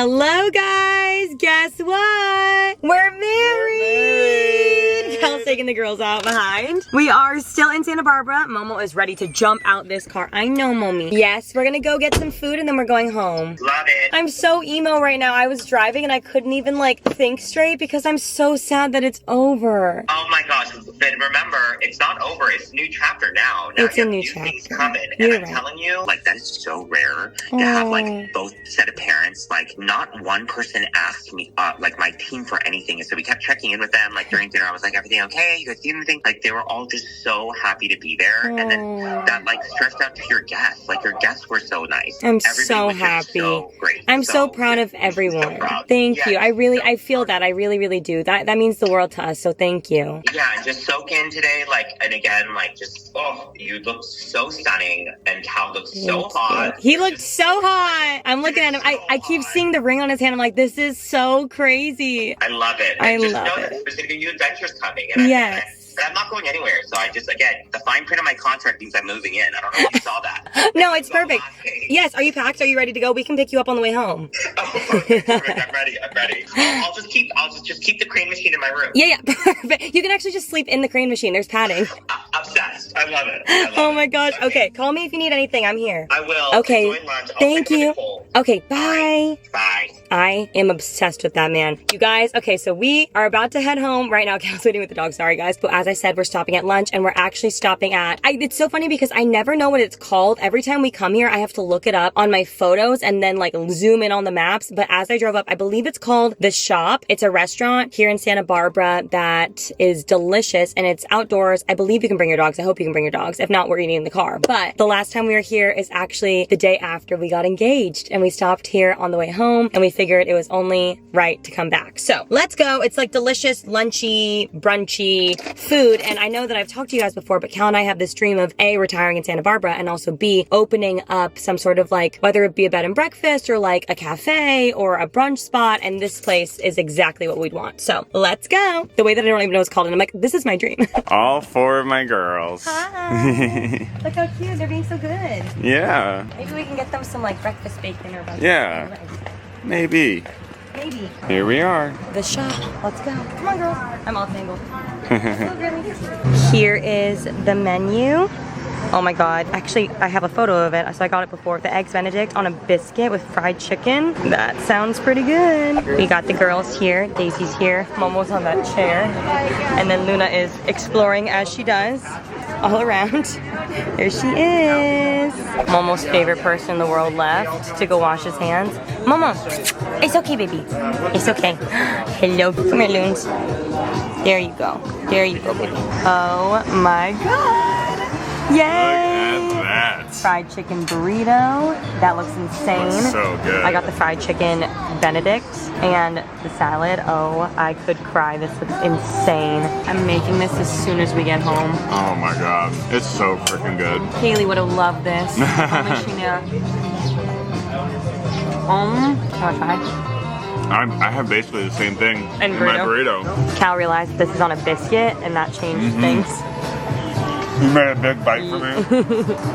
Hello guys, guess what? We're married! Cal's taking the girls out behind. We are still in Santa Barbara. Momo is ready to jump out this car. I know, Mommy. Yes, we're gonna go get some food and then we're going home. Love it. I'm so emo right now. I was driving and I couldn't even like think straight because I'm so sad that it's over. Oh my gosh, but remember, it's not over. It's a new chapter now. It's you a have new things chapter. coming. You're And I'm right. telling you, like, that is so rare to have, like, both set of parents. Like, not one person asked me, like, my team for anything. And so we kept checking in with them, like, during dinner. I was like, everything okay? You guys need anything? Like, they were all just so happy to be there. And then that, like, stressed out to your guests. Like, your guests were so nice. I'm Everybody so was just happy. so great. I'm so proud of everyone. So proud. Thank Yes, you. I so feel that. I really do. That means the world to us, so thank you. Yeah, and just soak in today, like, and again, like, just, oh, you look so stunning, and Cal looks so hot. He looked so hot. I'm looking at him. I keep seeing the ring on his hand. I'm like, this is so crazy. I love it. I And just love know it. that there's going to be new adventures coming. And Yes. But I'm not going anywhere. So I just, again, the fine print of my contract means I'm moving in. I don't know if you saw that. No, it's on the perfect. last page. Yes, are you packed? Are you ready to go? We can pick you up on the way home. Oh, perfect. Perfect. I'm ready. I'll just keep the crane machine in my room. Yeah, perfect. You can actually just sleep in the crane machine. There's padding. Obsessed. I love it. Oh my gosh. Okay, call me if you need anything. I'm here. I will. Okay. Enjoy lunch. I'll Thank check in you. with Nicole. Okay, bye. Bye. I am obsessed with that man. You guys, okay, so we are about to head home right now. Cal's waiting with the dog, sorry guys. But as I said, we're stopping at lunch and we're actually stopping at, it's so funny because I never know what it's called. Every time we come here, I have to look it up on my photos and then like zoom in on the maps. But as I drove up, I believe it's called The Shop. It's a restaurant here in Santa Barbara that is delicious and it's outdoors. I believe you can bring your dogs. I hope you can bring your dogs. If not, we're eating in the car. But the last time we were here is actually the day after we got engaged and we stopped here on the way home and we figured it was only right to come back. So let's go. It's like delicious, lunchy, brunchy food. And I know that I've talked to you guys before, but Cal and I have this dream of A, retiring in Santa Barbara and also B, opening up some sort of like, whether it be a bed and breakfast or like a cafe or a brunch spot. And this place is exactly what we'd want. So let's go. The way that I don't even know what it's called. And I'm like, this is my dream. All four of my girls. Hi. Look how cute. They're being so good. Yeah. Maybe we can get them some like breakfast bacon or brunch. Yeah. Maybe. Maybe. Here we are. The shop. Let's go. Come on, girl. I'm all tangled. Here is the menu. Oh my god. Actually, I have a photo of it, so I got it before. The eggs Benedict on a biscuit with fried chicken. That sounds pretty good. We got the girls here. Daisy's here. Momo's on that chair. And then Luna is exploring as she does. All around. There she is. Momo's favorite person in the world left to go wash his hands. Momo, it's okay, baby. It's okay. Hello. Come here, Loons. There you go. There you go, baby. Oh my god. Yay! Look at that. Fried chicken burrito. That looks insane. That's so good. I got the fried chicken Benedict and the salad. Oh, I could cry. This looks insane. I'm making this as soon as we get home. Oh my god. It's so freaking good. Kaylee would have loved this. Only she knew. Want to try? I have basically the same thing And in my burrito. Cal realized this is on a biscuit and that changed things. You made a big bite for me.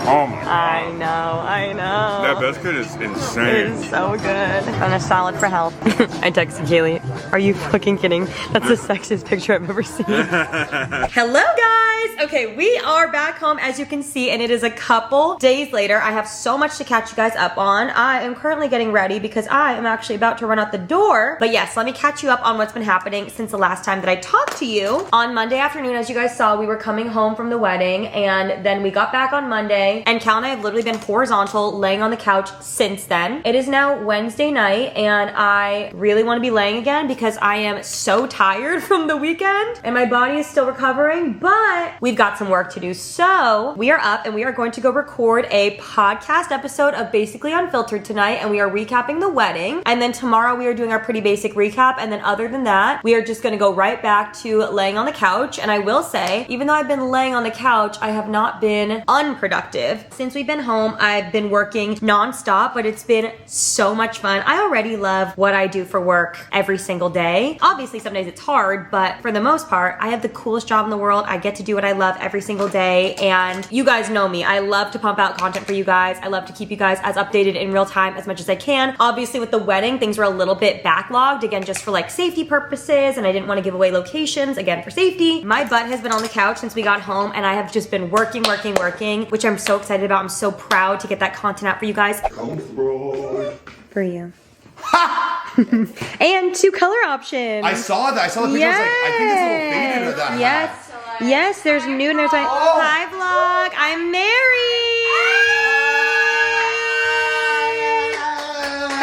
Oh my god. I know. That biscuit is It insane. is so good. And a salad for health. I texted Kaylee, are you fucking kidding? That's the sexiest picture I've ever seen. Hello guys! Okay, we are back home as you can see and it is a couple days later. I have so much to catch you guys up on. I am currently getting ready because I am actually about to run out the door. But yes, let me catch you up on what's been happening since the last time that I talked to you. On Monday afternoon, as you guys saw, we were coming home from the wedding and then we got back on Monday and Cal and I have literally been horizontal laying on the couch since then. It is now Wednesday night and I really want to be laying again because I am so tired from the weekend and my body is still recovering, but we've got some work to do. So we are up and we are going to go record a podcast episode of Basically Unfiltered tonight and we are recapping the wedding, and then tomorrow we are doing our pretty basic recap, and then other than that we are just going to go right back to laying on the couch. And I will say, even though I've been laying on the couch, I have not been unproductive. Since we've been home, I've been working nonstop, but it's been so much fun. I already love what I do for work every single day. Obviously, some days it's hard, but for the most part, I have the coolest job in the world. I get to do what I love every single day. And you guys know me. I love to pump out content for you guys. I love to keep you guys as updated in real time as much as I can. Obviously with the wedding, things were a little bit backlogged, again, just for like safety purposes, and I didn't want to give away locations, again, for safety. My butt has been on the couch since we got home, and I have just been working, which I'm so excited about. I'm so proud to get that content out for you guys. For you. And 2 color options. I saw that. I saw the picture. Yes. I was like, I think it's a little faded with that. Yes. Yes, there's nude and there's like, hi vlog, I'm married.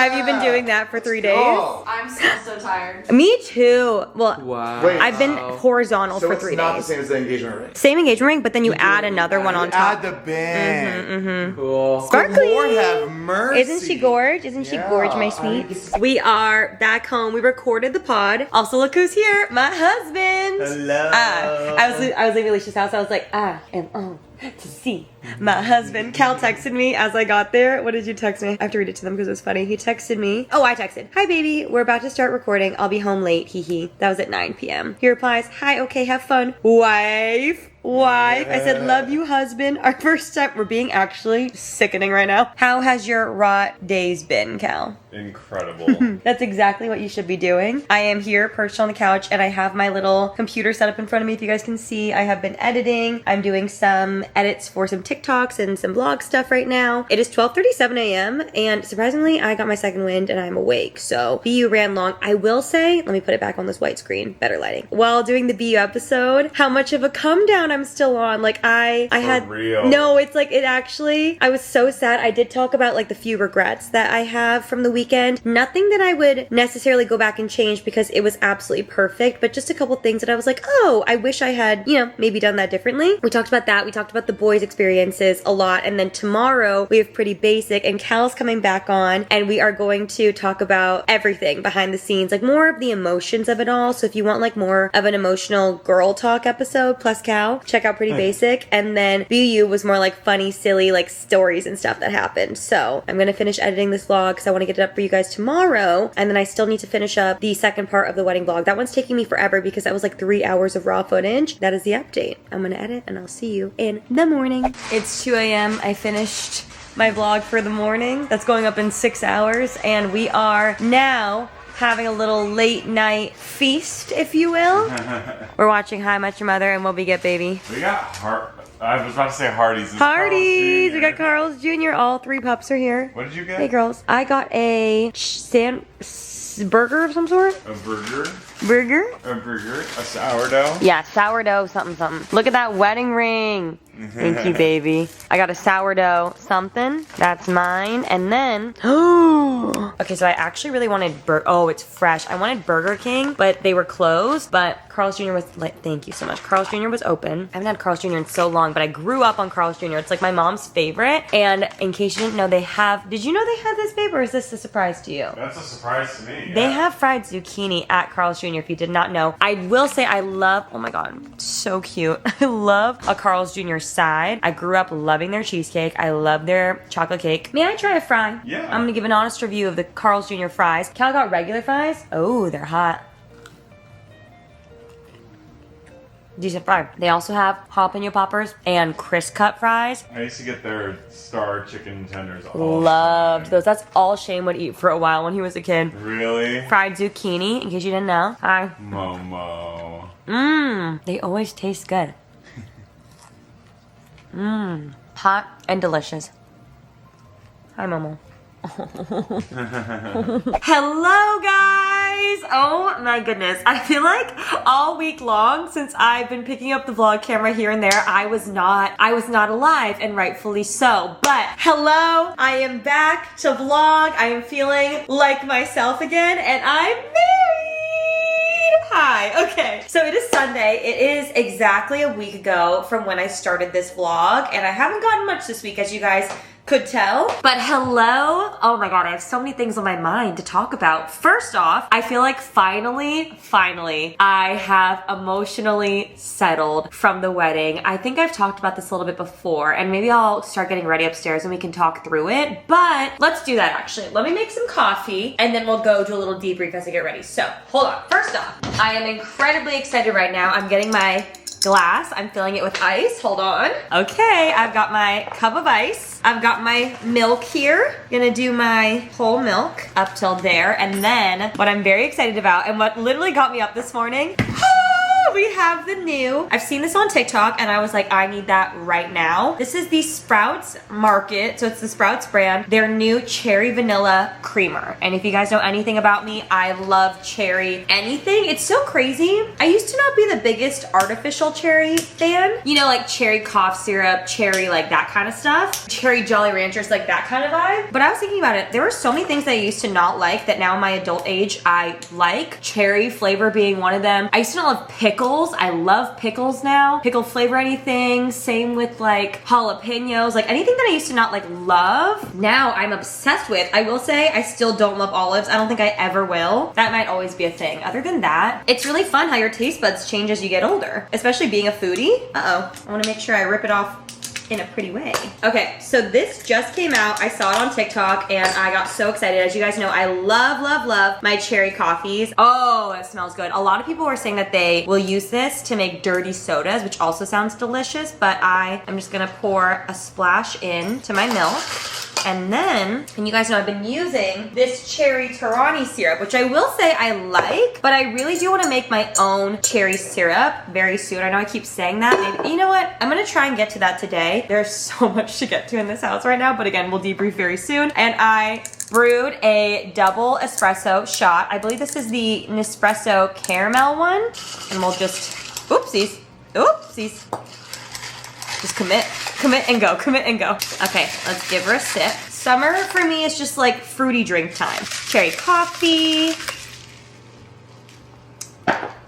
Have you been doing that for 3 days? Oh. I'm so tired. Me too. Well, Wow. Wait, I've been horizontal so for it's 3 not days. the same as the engagement ring. Same engagement ring, but then you add another one on top. Add the band. Cool. Sparkly. Lord have mercy. Isn't she gorge? Isn't she gorge, my sweets? We are back home. We recorded the pod. Also, look who's here. My husband. Hello. I was leaving Alicia's house. I was like, I am on to see my husband. Cal texted me as I got there. What did you text me? I have to read it to them because it was funny. He texted me. Oh, I texted. Hi, baby. We're about to start recording. I'll be home late. Hee hee. That was at 9 p.m. He replies, hi, okay, have fun. Wife. I said, love you, husband. Our first step, we're being actually sickening right now. How has your rot days been, Cal? Incredible. That's exactly what you should be doing. I am here perched on the couch and I have my little computer set up in front of me. If you guys can see, I have been editing. I'm doing some edits for some TikToks and some vlog stuff right now. It is 12:37 a.m. and surprisingly, I got my second wind and I'm awake. So BU ran long. I will say, let me put it back on this white screen. Better lighting. While doing the BU episode, how much of a come down I'm still on. Like I had real. No, it's like it actually, I was so sad. I did talk about like the few regrets that I have from the weekend. Nothing that I would necessarily go back and change because it was absolutely perfect, but just a couple things that I was like, oh, I wish I had, maybe done that differently. We talked about that. We talked about the boys' experiences a lot. And then tomorrow we have Pretty Basic and Cal's coming back on and we are going to talk about everything behind the scenes, like more of the emotions of it all. So if you want like more of an emotional girl talk episode plus Cal, check out Pretty Basic. And then BU was more like funny, silly, like stories and stuff that happened. So I'm gonna finish editing this vlog because I want to get it up for you guys tomorrow. And then I still need to finish up the second part of the wedding vlog. That one's taking me forever because that was like 3 hours of raw footage. That is the update. I'm gonna edit and I'll see you in the morning. It's 2 a.m. I finished my vlog for the morning. That's going up in 6 hours. And we are now having a little late night feast, if you will. We're watching How I Met Your Mother and what we get, baby. We got I was about to say Hardee's. It's Hardee's! Carl's Jr. We got Carl's Jr. All 3 pups are here. What did you get? Hey, girls. I got a burger of some sort. A burger? Burger? A burger? A sourdough? Yeah, sourdough something. Look at that wedding ring. Thank you, baby. I got a sourdough something. That's mine. And then, okay, so I actually really wanted oh, it's fresh. I wanted Burger King, but they were closed. But Carl's Jr. was like, thank you so much. Carl's Jr. was open. I haven't had Carl's Jr. in so long, but I grew up on Carl's Jr. It's like my mom's favorite. And in case you didn't know, did you know they had this, babe, or is this a surprise to you? That's a surprise to me. They have fried zucchini at Carl's Jr. if you did not know. I will say I love, oh my God, so cute. I love a Carl's Jr. side. I grew up loving their cheesecake. I love their chocolate cake. May I try a fry? Yeah. I'm gonna give an honest review of the Carl's Jr. fries. Cal got regular fries. Oh, they're hot. Decent fry. They also have jalapeno poppers and crisp cut fries. I used to get their star chicken tenders all Loved the time. those. That's all Shane would eat for a while when he was a kid. Really? Fried zucchini, in case you didn't know. Hi. Momo. They always taste good. Hot and delicious. Hi, Momo. Hello, guys. Oh my goodness. I feel like all week long since I've been picking up the vlog camera here and there, I was not alive, and rightfully so. But hello, I am back to vlog. I am feeling like myself again, and I'm married. Hi. Okay. So it is Sunday. It is exactly a week ago from when I started this vlog, and I haven't gotten much this week, as you guys could tell. But hello. Oh my God, I have so many things on my mind to talk about. First off, I feel like finally, I have emotionally settled from the wedding. I think I've talked about this a little bit before, and maybe I'll start getting ready upstairs and we can talk through it. But let's do that actually. Let me make some coffee and then we'll go to a little debrief as I get ready. So hold on. First off, I am incredibly excited right now. I'm getting my glass. I'm filling it with ice. Hold on. Okay, I've got my cup of ice. I've got my milk here. Gonna do my whole milk up till there. And then what I'm very excited about and what literally got me up this morning, we have the new, I've seen this on TikTok and I was like, I need that right now. This is the Sprouts Market. So it's the Sprouts brand. Their new cherry vanilla creamer. And if you guys know anything about me, I love cherry anything. It's so crazy. I used to not be the biggest artificial cherry fan. You know, like cherry cough syrup, cherry like that kind of stuff. Cherry Jolly Ranchers, like that kind of vibe. But I was thinking about it. There were so many things that I used to not like that now in my adult age, I like. Cherry flavor being one of them. I used to not love pickles. I love pickles now. Pickle flavor anything. Same with like jalapenos. Like anything that I used to not like love, now I'm obsessed with. I will say I still don't love olives. I don't think I ever will. That might always be a thing. Other than that, it's really fun how your taste buds change as you get older. Especially being a foodie. Uh-oh. I want to make sure I rip it off in a pretty way. Okay, so this just came out. I saw it on TikTok and I got so excited. As you guys know, I love my cherry coffees. Oh, it smells good. A lot of people were saying that they will use this to make dirty sodas, which also sounds delicious, but I am just gonna pour a splash into my milk. And then, and you guys know I've been using this cherry Torani syrup, which I will say I like, but I really do want to make my own cherry syrup very soon. I know I keep saying that. Maybe, you know what? I'm going to try and get to that today. There's so much to get to in this house right now, but again, we'll debrief very soon. And I brewed a double espresso shot. I believe this is the Nespresso caramel one. And we'll just, oopsies. Just commit and go, commit and go. Okay, let's give her a sip. Summer for me is just like fruity drink time. Cherry coffee.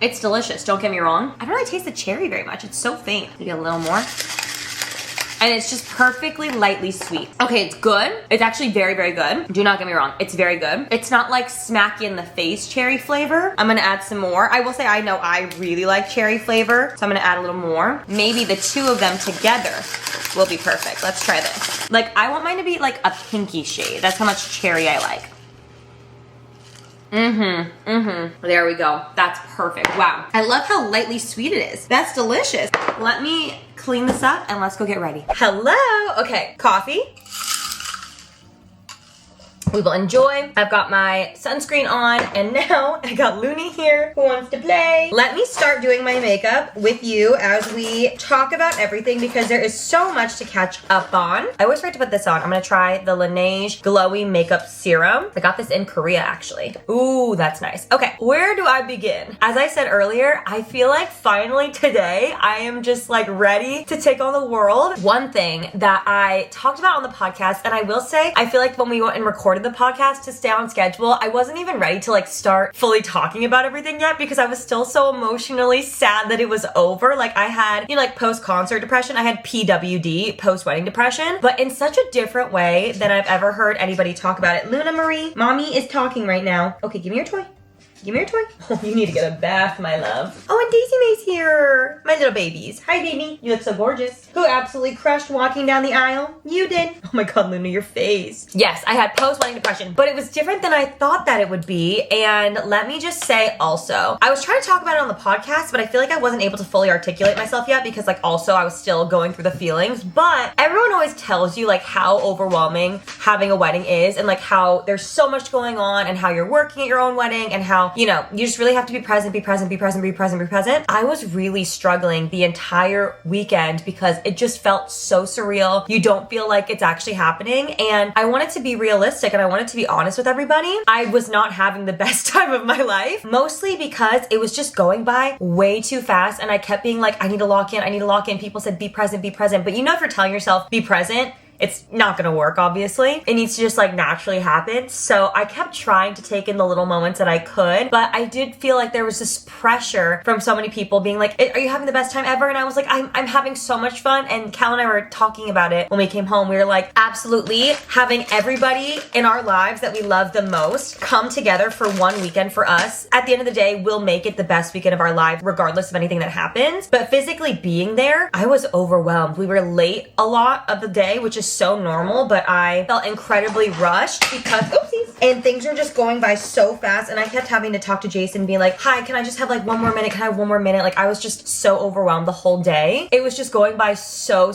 It's delicious, don't get me wrong. I don't really taste the cherry very much. It's so faint. Maybe a little more. And it's just perfectly lightly sweet. Okay, it's good. It's actually very, very good. Do not get me wrong. It's very good. It's not like smacky in the face cherry flavor. I'm gonna add some more. I will say I know I really like cherry flavor, so I'm gonna add a little more. Maybe the two of them together will be perfect. Let's try this. Like, I want mine to be like a pinky shade. That's how much cherry I like. There we go. That's perfect. Wow. I love how lightly sweet it is. That's delicious. Let me clean this up and let's go get ready. Hello. Okay, coffee. We will enjoy. I've got my sunscreen on and now I got Looney here who wants to play. Let me start doing my makeup with you as we talk about everything because there is so much to catch up on. I always forget to put this on. I'm gonna try the Laneige Glowy Makeup Serum. I got this in Korea actually. Ooh, that's nice. Okay, where do I begin? As I said earlier, I feel like finally today I am just like ready to take on the world. One thing that I talked about on the podcast, and I will say, I feel like when we went and recorded the podcast to stay on schedule, I wasn't even ready to like start fully talking about everything yet because I was still so emotionally sad that it was over. Like I had, you know, like post-concert depression. I had PWD, post-wedding depression, but in such a different way than I've ever heard anybody talk about it. Luna Marie, mommy is talking right now. Okay, give me your toy. Give me your toy. Oh, you need to get a bath, my love. Oh, and Daisy May's here. My little babies. Hi, baby. You look so gorgeous. Who absolutely crushed walking down the aisle? You did. Oh my God, Luna, your face. Yes, I had post-wedding depression, but it was different than I thought that it would be. And let me just say also, I was trying to talk about it on the podcast, but I feel like I wasn't able to fully articulate myself yet because like also I was still going through the feelings. But everyone always tells you like how overwhelming having a wedding is and like how there's so much going on and how you're working at your own wedding and how, you know, you just really have to be present, be present, be present, be present, be present. I was really struggling the entire weekend because it just felt so surreal. You don't feel like it's actually happening. And I wanted to be realistic and I wanted to be honest with everybody. I was not having the best time of my life, mostly because it was just going by way too fast. And I kept being like, I need to lock in, I need to lock in. People said, be present, be present. But you know, if you're telling yourself, be present, it's not gonna work, obviously. It needs to just like naturally happen. So I kept trying to take in the little moments that I could, but I did feel like there was this pressure from so many people being like, are you having the best time ever? And I was like, I'm having so much fun. And Cal and I were talking about it when we came home. We were like, absolutely having everybody in our lives that we love the most come together for one weekend for us. At the end of the day, we'll make it the best weekend of our life, regardless of anything that happens. But physically being there, I was overwhelmed. We were late a lot of the day, which is so normal, but I felt incredibly rushed because, oopsies, and things are just going by so fast, and I kept having to talk to Jason being like, hi, can I just have like one more minute? Can I have one more minute? Like I was just so overwhelmed the whole day. It was just going by so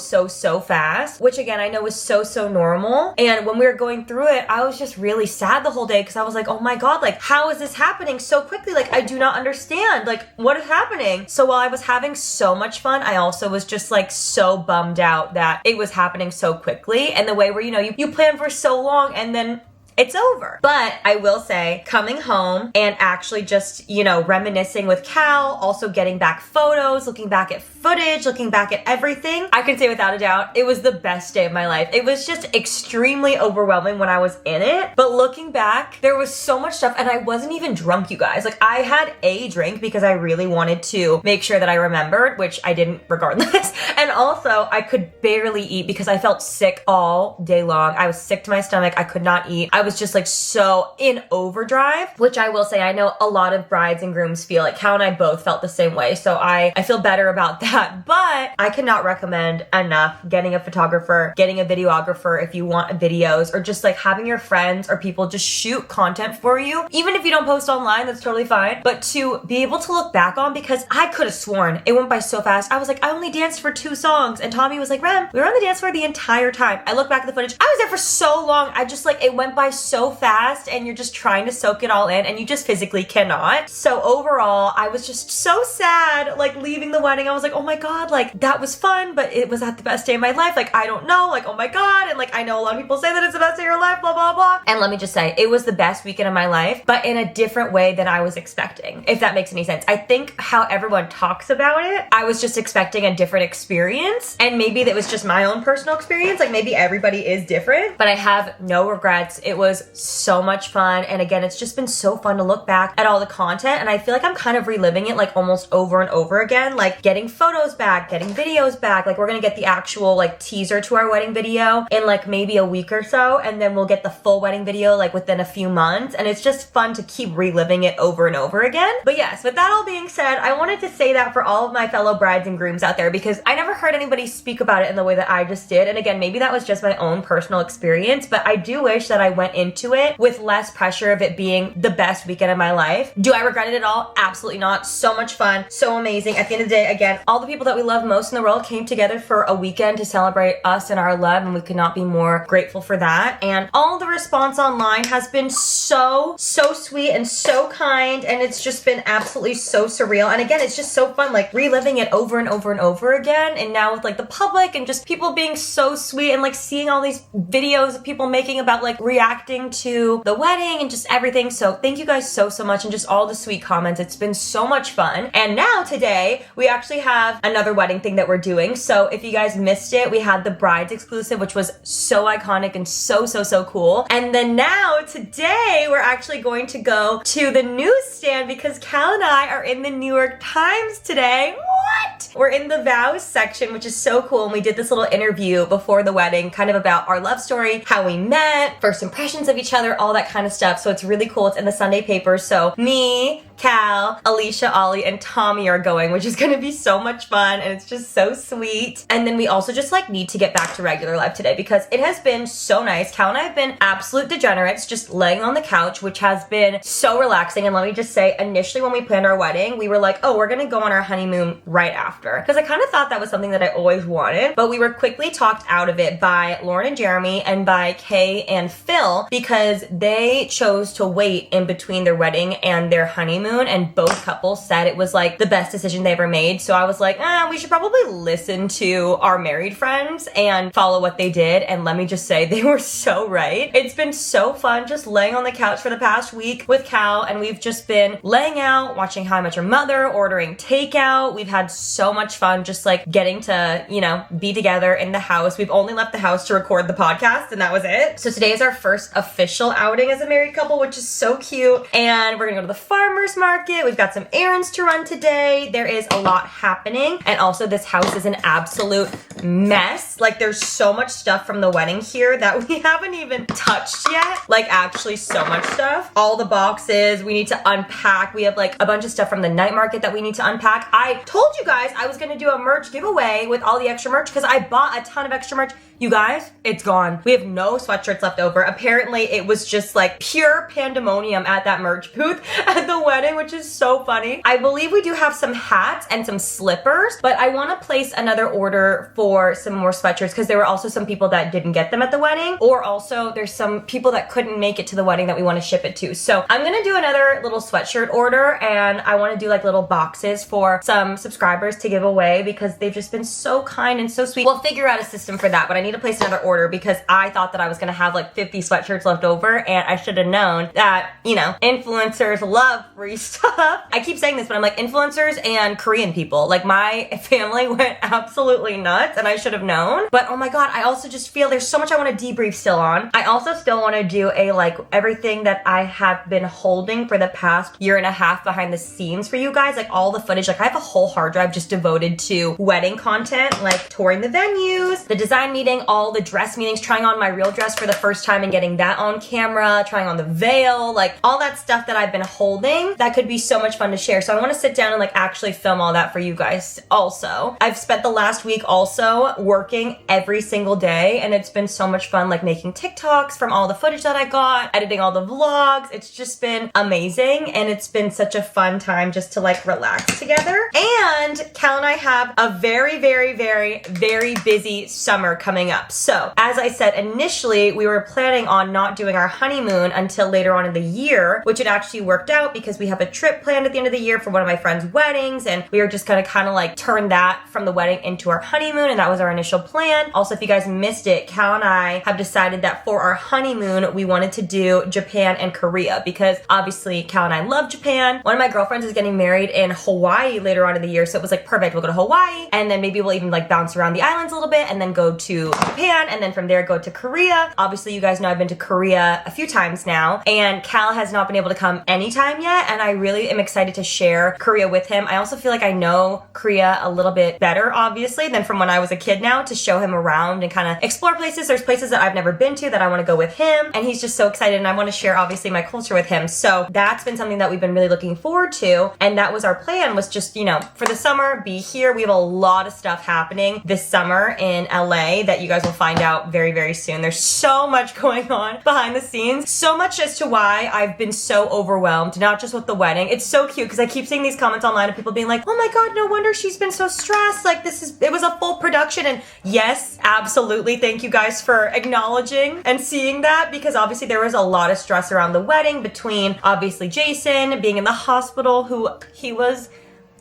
fast, which again, I know is so normal. And when we were going through it, I was just really sad the whole day because I was like, oh my God, like how is this happening so quickly? Like I do not understand, like what is happening? So while I was having so much fun, I also was just like so bummed out that it was happening so quickly, and the way where, you know, you plan for so long and then it's over. But I will say, coming home and actually just, you know, reminiscing with Cal, also getting back photos, looking back at footage, looking back at everything, I can say without a doubt, it was the best day of my life. It was just extremely overwhelming when I was in it. But looking back, there was so much stuff, and I wasn't even drunk, you guys. Like I had a drink because I really wanted to make sure that I remembered, which I didn't regardless. And also I could barely eat because I felt sick all day long. I was sick to my stomach. I could not eat. I was just like so in overdrive, which I will say, I know a lot of brides and grooms feel. Like Cal and I both felt the same way. So I feel better about that, but I cannot recommend enough getting a photographer, getting a videographer if you want videos, or just like having your friends or people just shoot content for you. Even if you don't post online, that's totally fine. But to be able to look back on, because I could have sworn it went by so fast. I was like, I only danced for 2 songs. And Tommy was like, Rem, we were on the dance floor the entire time. I look back at the footage. I was there for so long. I just like, it went by so fast, and you're just trying to soak it all in, and you just physically cannot. So overall, I was just so sad, like leaving the wedding. I was like, oh my God, like that was fun, but it was at the best day of my life. Like, I don't know, like, oh my God. And like, I know a lot of people say that it's the best day of your life, blah, blah, blah. And let me just say, it was the best weekend of my life, but in a different way than I was expecting, if that makes any sense. I think how everyone talks about it, I was just expecting a different experience, and maybe that was just my own personal experience. Like maybe everybody is different, but I have no regrets. It was so much fun. And again, it's just been so fun to look back at all the content, and I feel like I'm kind of reliving it like almost over and over again, like getting photos back, getting videos back. Like we're gonna get the actual like teaser to our wedding video in like maybe a week or so, and then we'll get the full wedding video like within a few months, and it's just fun to keep reliving it over and over again. But yes, with that all being said, I wanted to say that for all of my fellow brides and grooms out there, because I never heard anybody speak about it in the way that I just did. And again, maybe that was just my own personal experience, but I do wish that I went into it with less pressure of it being the best weekend of my life. Do I regret it at all? Absolutely not. So much fun, so amazing. At the end of the day, again, all the people that we love most in the world came together for a weekend to celebrate us and our love, and we could not be more grateful for that. And all the response online has been so sweet and so kind, and it's just been absolutely so surreal. And again, it's just so fun, like reliving it over and over and over again. And now with like the public and just people being so sweet, and like seeing all these videos of people making about like reacting to the wedding and just everything. So thank you guys so much, and just all the sweet comments. It's been so much fun. And now today we actually have another wedding thing that we're doing. So if you guys missed it, we had the brides exclusive, which was so iconic and so cool. And then now today we're actually going to go to the newsstand because Cal and I are in the New York Times today. What? We're in the vows section, which is so cool. And we did this little interview before the wedding, kind of about our love story, how we met, first impressions of each other, all that kind of stuff. So it's really cool. It's in the Sunday paper. So me, Cal, Alicia, Ollie, and Tommy are going, which is going to be so much fun, and it's just so sweet. And then we also just like need to get back to regular life today because it has been so nice. Cal and I have been absolute degenerates, just laying on the couch, which has been so relaxing. And let me just say, initially when we planned our wedding, we were like, oh, we're going to go on our honeymoon right after, because I kind of thought that was something that I always wanted, but we were quickly talked out of it by Lauren and Jeremy and by Kay and Phil, because they chose to wait in between their wedding and their honeymoon, and both couples said it was like the best decision they ever made. So I was like, we should probably listen to our married friends and follow what they did. And let me just say, they were so right. It's been so fun just laying on the couch for the past week with Cal, and we've just been laying out, watching How I Met Your Mother, ordering takeout. We've had so much fun just like getting to, you know, be together in the house. We've only left the house to record the podcast, and that was it. So today is our first official outing as a married couple, which is so cute. And we're gonna go to the farmer's market. We've got some errands to run today. There is a lot happening. And also this house is an absolute mess. Like there's so much stuff from the wedding here that we haven't even touched yet. Like actually so much stuff. All the boxes we need to unpack. We have like a bunch of stuff from the night market that we need to unpack. I told you guys I was gonna do a merch giveaway with all the extra merch because I bought a ton of extra merch. You guys, it's gone. We have no sweatshirts left over. Apparently it was just like pure pandemonium at that merch booth at the wedding, which is so funny. I believe we do have some hats and some slippers, but I want to place another order for some more sweatshirts because there were also some people that didn't get them at the wedding, or also there's some people that couldn't make it to the wedding that we want to ship it to. So I'm gonna do another little sweatshirt order, and I want to do like little boxes for some subscribers to give away because they've just been so kind and so sweet. We'll figure out a system for that, but I need to place another order because I thought that I was gonna have like 50 sweatshirts left over, and I should have known that, you know, influencers love free stuff. I keep saying this, but I'm like, influencers and Korean people, like my family went absolutely nuts, and I should have known. But oh my god, I also just feel there's so much I want to debrief still on. I also still want to do a like everything that I have been holding for the past year and a half behind the scenes for you guys, like all the footage. Like I have a whole hard drive just devoted to wedding content, like touring the venues, the design meeting, all the dress meetings, trying on my real dress for the first time and getting that on camera, trying on the veil, like all that stuff that I've been holding that could be so much fun to share. So I want to sit down and like actually film all that for you guys also. I've spent the last week also working every single day, and it's been so much fun, like making TikToks from all the footage that I got, editing all the vlogs. It's just been amazing, and it's been such a fun time just to like relax together. And Cal and I have a very, very, very, very busy summer coming up. So as I said, initially we were planning on not doing our honeymoon until later on in the year, which it actually worked out because we have a trip planned at the end of the year for one of my friend's weddings, and we were just gonna kind of like turn that from the wedding into our honeymoon, and that was our initial plan. Also, if you guys missed it, Cal and I have decided that for our honeymoon we wanted to do Japan and Korea because obviously Cal and I love Japan. One of my girlfriends is getting married in Hawaii later on in the year, so it was like perfect. We'll go to Hawaii, and then maybe we'll even like bounce around the islands a little bit, and then go to Japan, and then from there go to Korea. Obviously you guys know I've been to Korea a few times now, and Cal has not been able to come anytime yet, and I really am excited to share Korea with him. I also feel like I know Korea a little bit better obviously than from when I was a kid now, to show him around and kind of explore places. There's places that I've never been to that I want to go with him, and he's just so excited, and I want to share obviously my culture with him. So that's been something that we've been really looking forward to, and that was our plan, was just, you know, for the summer be here. We have a lot of stuff happening this summer in LA that you guys will find out very, very soon. There's so much going on behind the scenes, so much as to why I've been so overwhelmed, not just with the wedding. It's so cute because I keep seeing these comments online of people being like, oh my god, no wonder she's been so stressed, like it was a full production. And yes, absolutely, thank you guys for acknowledging and seeing that, because obviously there was a lot of stress around the wedding between obviously Jason being in the hospital, who he was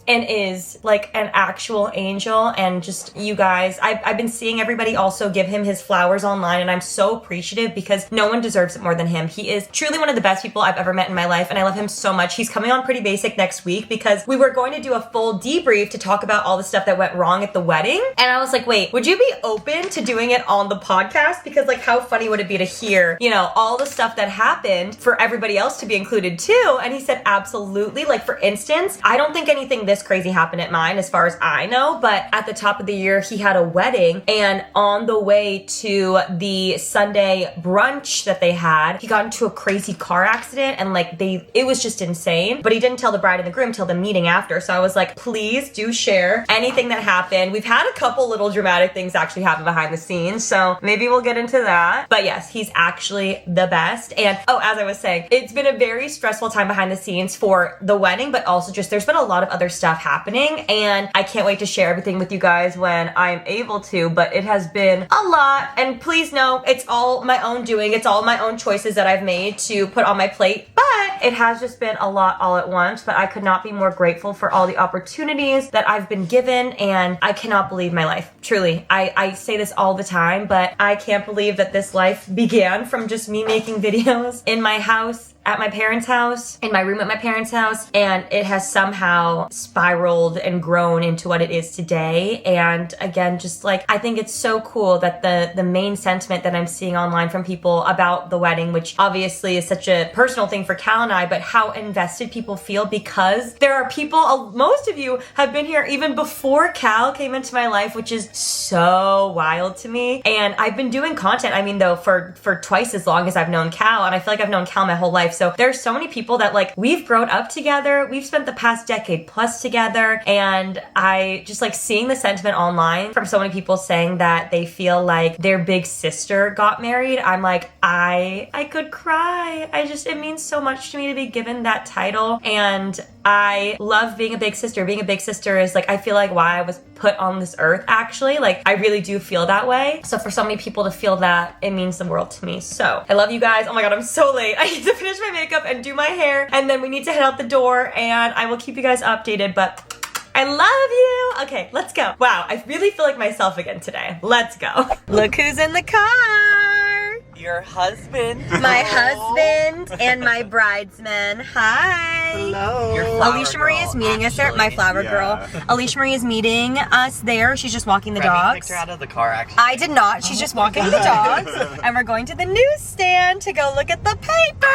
and is like an actual angel, and just you guys, I've been seeing everybody also give him his flowers online, and I'm so appreciative because no one deserves it more than him. He is truly one of the best people I've ever met in my life, and I love him so much. He's coming on Pretty Basic next week because we were going to do a full debrief to talk about all the stuff that went wrong at the wedding, and I was like, wait, would you be open to doing it on the podcast? Because like how funny would it be to hear, you know, all the stuff that happened for everybody else to be included too? And he said absolutely. Like for instance, I don't think anything this crazy happened at mine as far as I know, but at the top of the year he had a wedding, and on the way to the Sunday brunch that they had, he got into a crazy car accident, and like it was just insane. But he didn't tell the bride and the groom till the meeting after, so I was like, please do share anything that happened. We've had a couple little dramatic things actually happen behind the scenes, so maybe we'll get into that. But yes, he's actually the best. And oh, as I was saying, it's been a very stressful time behind the scenes for the wedding, but also just there's been a lot of other stuff happening, and I can't wait to share everything with you guys when I am able to. But it has been a lot, and please know it's all my own doing. It's all my own choices that I've made to put on my plate, but it has just been a lot all at once. But I could not be more grateful for all the opportunities that I've been given, and I cannot believe my life. Truly, I say this all the time, but I can't believe that this life began from just me making videos in my house at my parents' house, in my room at my parents' house, and it has somehow spiraled and grown into what it is today. And again, just like, I think it's so cool that the main sentiment that I'm seeing online from people about the wedding, which obviously is such a personal thing for Cal and I, but how invested people feel, because there are people, most of you have been here even before Cal came into my life, which is so wild to me. And I've been doing content, I mean, though, for twice as long as I've known Cal, and I feel like I've known Cal my whole life. So there's so many people that like, we've grown up together, we've spent the past decade plus together, and I just like seeing the sentiment online from so many people saying that they feel like their big sister got married. I'm like, I could cry. It means so much to me to be given that title, and I love being a big sister. Being a big sister is like, I feel like why I was put on this earth, actually. Like, I really do feel that way. So for so many people to feel that, it means the world to me. So I love you guys. Oh my God, I'm so late. I need to finish my makeup and do my hair, and then we need to head out the door, and I will keep you guys updated, but I love you. Okay, let's go. Wow, I really feel like myself again today. Let's go. Look who's in the car. Your husband. My husband and my bridesman. Hi. Hello. Your Alicia Marie is meeting us there. My flower girl. Alicia Marie is meeting us there. She's just walking the dogs. Picked her out of the car, actually. I did not. She's just walking the dogs. And we're going to the newsstand to go look at the paper.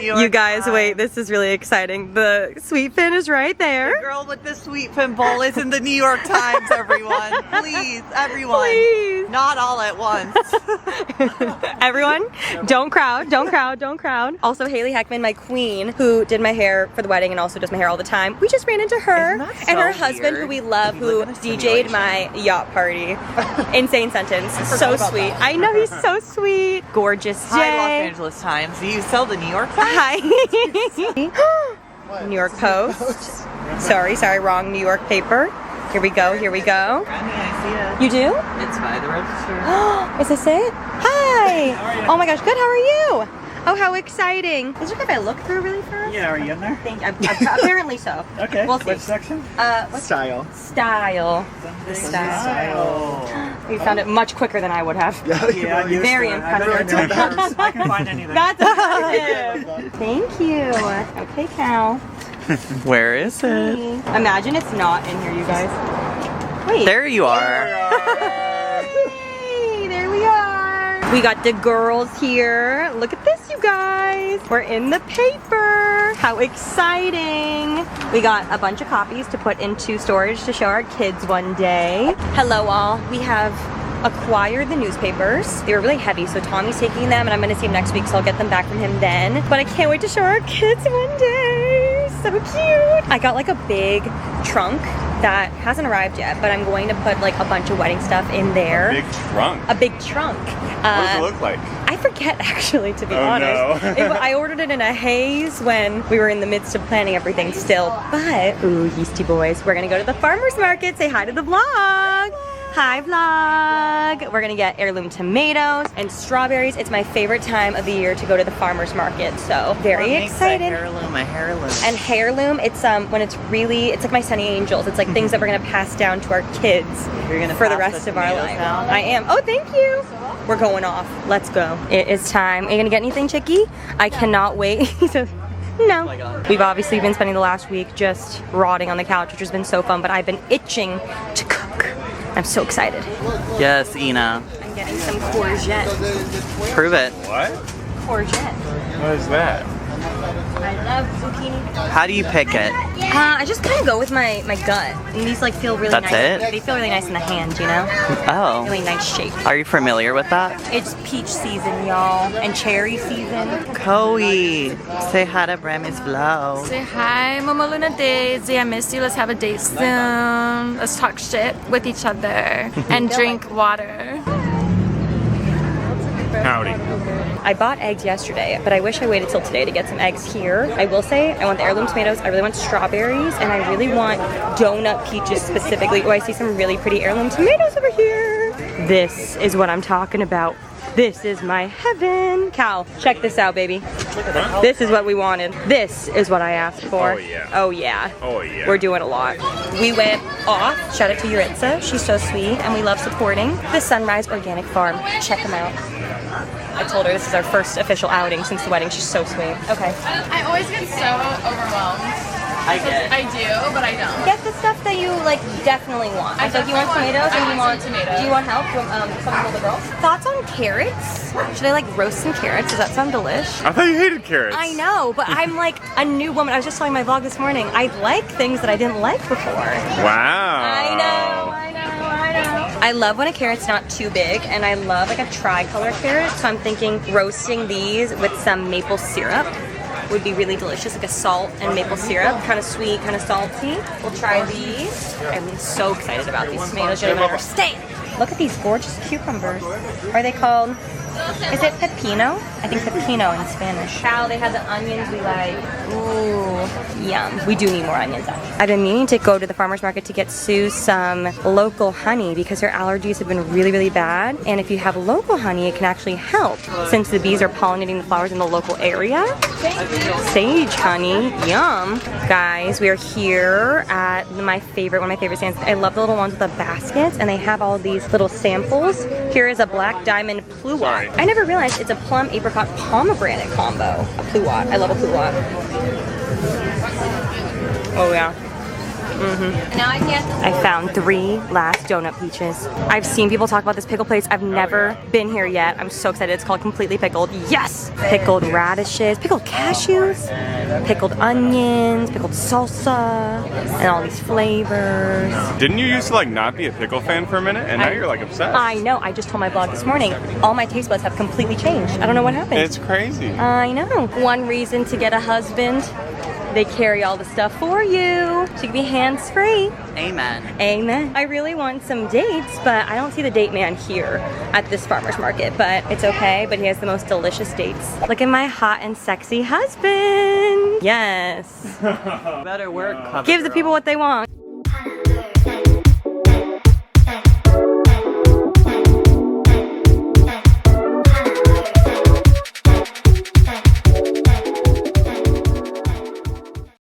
You guys, wait, this is really exciting. The sweet fin is right there. The girl with the sweet fin bowl is in the New York Times, everyone. Please, everyone. Please. Not all at once. Everyone, don't crowd, don't crowd, don't crowd. Also, Haley Heckman, my queen, who did my hair for the wedding and also does my hair all the time. We just ran into her and her husband, who we love, who DJ'd my yacht party. Insane sentence. So sweet. I know, he's so sweet. Gorgeous day. Hi, Los Angeles Times. Do you sell the New York Times? Hi. New York Post. Sorry, wrong New York paper. Here we go, here we go. Granny, I see it. You do? It's by the register. Is this it? Hi! How are you? Oh my gosh, good, how are you? Oh, how exciting. Is it okay if I look through really fast? Yeah, are you in there? Apparently so. Okay. We'll see. Which section? What's Style. Style. The style. You found it much quicker than I would have. Yeah, I'm used Very to it. I really impressive. don't know. I can find anything. That's impressive. Thank you. Okay, Cal. Where is it? Imagine it's not in here, you guys. Wait. There you are. Hey, there we are. We got the girls here. Look at this, you guys. We're in the paper. How exciting. We got a bunch of copies to put into storage to show our kids one day. Hello, all. We have acquired the newspapers. They were really heavy, so Tommy's taking them, and I'm gonna see him next week, so I'll get them back from him then. But I can't wait to show our kids one day. So cute. I got like a big trunk that hasn't arrived yet, but I'm going to put like a bunch of wedding stuff in there. Big trunk. A big trunk. What does it look like? I forget, actually, to be Oh, honest. no. I ordered it in a haze when we were in the midst of planning everything still. But, ooh, yeasty boys, we're gonna go to the farmer's market. Say hi to the vlog. Hi, vlog. We're gonna get heirloom tomatoes and strawberries. It's my favorite time of the year to go to the farmer's market, so very excited. A heirloom. And heirloom, it's when it's like my Sunny Angels. It's like things that we're gonna pass down to our kids You're gonna for the pass rest the of our tomatoes life. down? I am. Oh, thank you. We're going off. Let's go. It is time. Are you gonna get anything, Chicky? I cannot wait. No. my God. We've obviously been spending the last week just rotting on the couch, which has been so fun, but I've been itching to cook. I'm so excited. Yes, Ina. I'm getting some courgette. Prove it. What? Courgette. What is that? I love zucchini. How do you pick it? I just kind of go with my gut. And these like feel really That's nice. it? They feel really nice in the hand, you know? Oh. Really nice shape. Are you familiar with that? It's peach season, y'all, and cherry season. Chloe, say hi to Brami's vlog. Say hi, Mama Luna Daisy. I miss you. Let's have a date soon. Let's talk shit with each other and drink water. Howdy. I bought eggs yesterday, but I wish I waited till today to get some eggs here. I will say, I want the heirloom tomatoes, I really want strawberries, and I really want donut peaches specifically. Oh, I see some really pretty heirloom tomatoes over here. This is what I'm talking about. This is my heaven. Cal, check this out, baby. This is what we wanted. This is what I asked for. Oh, yeah. Oh, yeah. Oh, yeah. We're doing a lot. We went off. Shout out to Yuritsa. She's so sweet, and we love supporting the Sunrise Organic Farm. Check them out. I told her this is our first official outing since the wedding. She's so sweet. Okay. I always get so overwhelmed. I get. I do, but I don't. Get the stuff that you like definitely want. I So if you want definitely tomatoes want- and I you want want some tomatoes. do you want help? Do you want something for the girls? Thoughts on carrots? Should I like roast some carrots? Does that sound delish? I thought you hated carrots. I know, but I'm like a new woman. I was just telling my vlog this morning. I like things that I didn't like before. Wow. I know. I love when a carrot's not too big, and I love like a tricolor carrot. So I'm thinking roasting these with some maple syrup would be really delicious, like a salt and maple syrup, kind of sweet, kind of salty. We'll try these. I'm so excited about these tomatoes. You don't even understand. Look at these gorgeous cucumbers. Are they called? Is it pepino? I think pepino in Spanish. How they had the onions we like. Ooh, yum. We do need more onions actually. I've been meaning to go to the farmer's market to get Sue some local honey because her allergies have been really, really bad. And if you have local honey, it can actually help since the bees are pollinating the flowers in the local area. Sage honey, yum. Guys, we are here at one of my favorite stands. I love the little ones with the baskets, and they have all these little samples. Here is a black diamond pluot. I never realized it's a plum apricot pomegranate combo. A pluot. I love a pluot. Oh yeah. Now I can't. I found 3 last donut peaches. I've seen people talk about this pickle place. I've never been here yet. I'm so excited. It's called Completely Pickled. Yes! Pickled radishes, pickled cashews, pickled onions, pickled salsa, and all these flavors. Didn't you used to like not be a pickle fan for a minute, and now you're like obsessed? I know. I just told my vlog this morning. All my taste buds have completely changed. I don't know what happened. It's crazy. I know. One reason to get a husband. They carry all the stuff for you. So you can be hands-free. Amen. Amen. I really want some dates, but I don't see the date man here at this farmer's market, but it's okay, but he has the most delicious dates. Look at my hot and sexy husband. Yes. Better work. Give the people what they want.